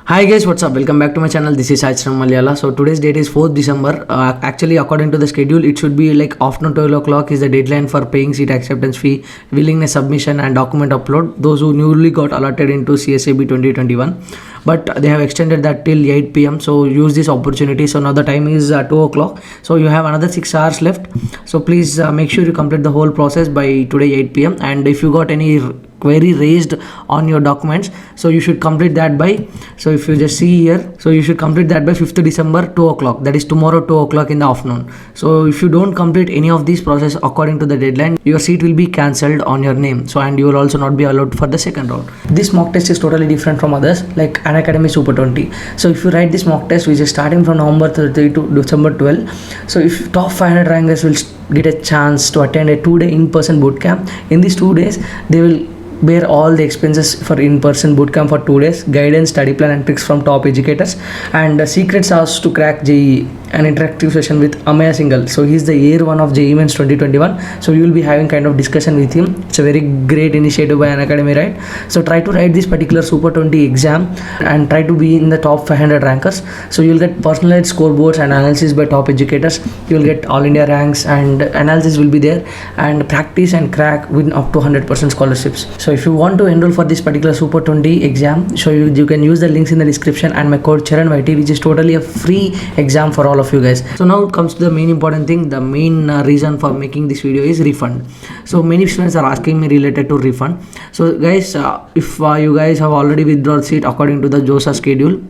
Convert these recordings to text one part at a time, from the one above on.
Hi guys, what's up? Welcome back to my channel. This is Achram Malayala. So today's date is 4th December. Actually, according to the schedule, it should be like afternoon 12 o'clock is the deadline for paying seat acceptance fee, willingness submission and document upload. Those who newly got allotted into CSAB 2021. But they have extended that till 8 p.m. So use this opportunity. So now the time is 2 o'clock. So you have another 6 hours left. So please make sure you complete the whole process by today 8 p.m. And if you got any query raised on your documents, so you should complete that by, so if you just see here, so you should complete that by 5th December 2 o'clock, that is tomorrow 2 o'clock in the afternoon. So if you don't complete any of these process according to the deadline, your seat will be cancelled on your name. So and you will also not be allowed for the second round. This mock test is totally different from others like Unacademy Super 20. So if you write this mock test which is starting from November 30 to December 12, so if top 500 rankers will get a chance to attend a 2-day in-person bootcamp. In these 2 days they will bear all the expenses for in-person bootcamp for 2 days, guidance, study plan and tricks from top educators, and secret sauce to crack JEE, an interactive session with Amaya Singhal. So he's the year 1 of JEE Mains 2021. So you will be having kind of discussion with him. It's a very great initiative by Unacademy, right? So try to write this particular Super 20 exam and try to be in the top 500 rankers. So you'll get personalized scoreboards and analysis by top educators. You'll get all India ranks and analysis will be there, and practice and crack win up to 100% scholarships. So if you want to enroll for this particular Super 20 exam, so you can use the links in the description and my code CharanYT, which is totally a free exam for all of you guys. So now comes to the main important thing. The main reason for making this video is refund. So many students are asking me related to refund. So guys, if you guys have already withdrawn seat according to the JOSA schedule,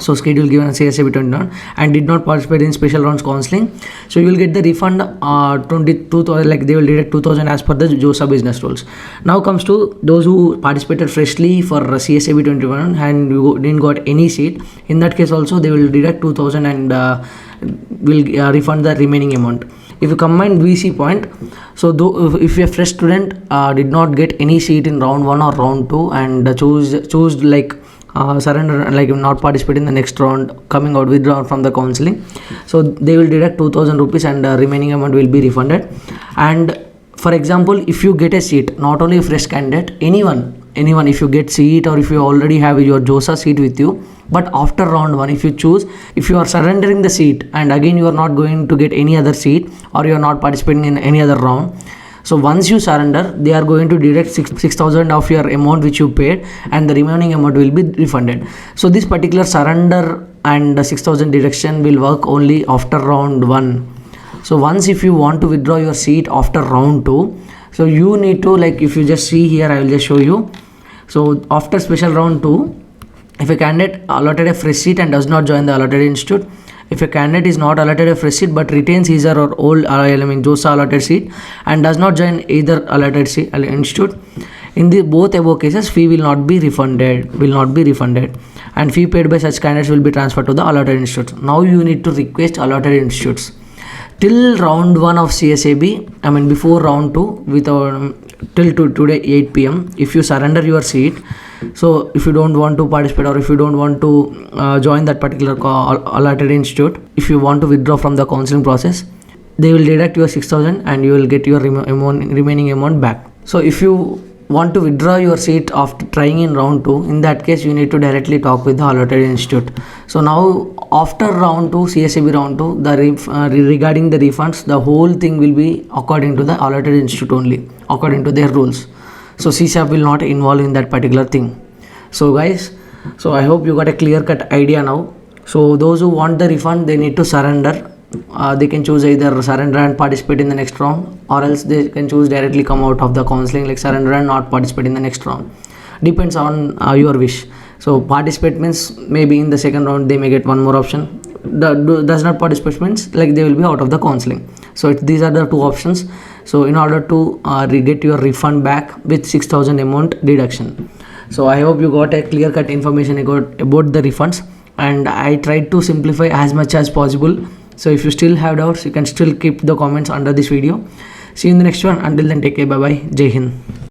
so schedule given at CSAB 21 and did not participate in special rounds counseling, so you will get the refund 22,000, like they will deduct 2,000 as per the JOSA business rules. Now comes to those who participated freshly for CSAB 21 and you didn't got any seat. In that case also they will deduct 2,000 and will refund the remaining amount. If you combine VC point, so though if a fresh student did not get any seat in round 1 or round 2 and choose like surrender, like not participate in the next round, coming out withdrawn from the counseling, so they will deduct 2,000 rupees and remaining amount will be refunded. And for example, if you get a seat, not only a fresh candidate, anyone if you get seat or if you already have your JOSA seat with you, but after round 1 if you are surrendering the seat and again you are not going to get any other seat or you are not participating in any other round, so once you surrender, they are going to deduct 6,000 of your amount which you paid and the remaining amount will be refunded. So this particular surrender and 6,000 deduction will work only after round 1. So once if you want to withdraw your seat after round 2, so you need to, like if you just see here, I will just show you. So after special round 2, if a candidate allotted a fresh seat and does not join the allotted institute, if a candidate is not allotted a fresh seat but retains his or her old JOSA allotted seat and does not join either allotted seat institute, in the both above cases fee will not be refunded, and fee paid by such candidates will be transferred to the allotted institute. Now you need to request allotted institutes till round 1 of CSAB, before round 2 till today 8 p.m. if you surrender your seat, so if you don't want to participate or if you don't want to join that particular allotted institute, if you want to withdraw from the counseling process, they will deduct your 6,000 and you will get your remaining amount back. So if you want to withdraw your seat after trying in round 2, in that case you need to directly talk with the allotted institute. So now after round 2, CSAB round 2, regarding the refunds, the whole thing will be according to the allotted institute only, according to their rules. So CSAB will not involve in that particular thing. So guys, so I hope you got a clear-cut idea now. So those who want the refund, they need to surrender. They can choose either surrender and participate in the next round, or else they can choose directly come out of the counseling, like surrender and not participate in the next round. Depends on your wish. So participate means maybe in the second round they may get one more option. Does not participate means like they will be out of the counseling. So these are the two options. So in order to get your refund back with 6,000 amount deduction. So I hope you got a clear-cut information about the refunds, and I tried to simplify as much as possible. So if you still have doubts, you can still keep the comments under this video. See you in the next one. Until then, take care. Bye bye. Jai Hind.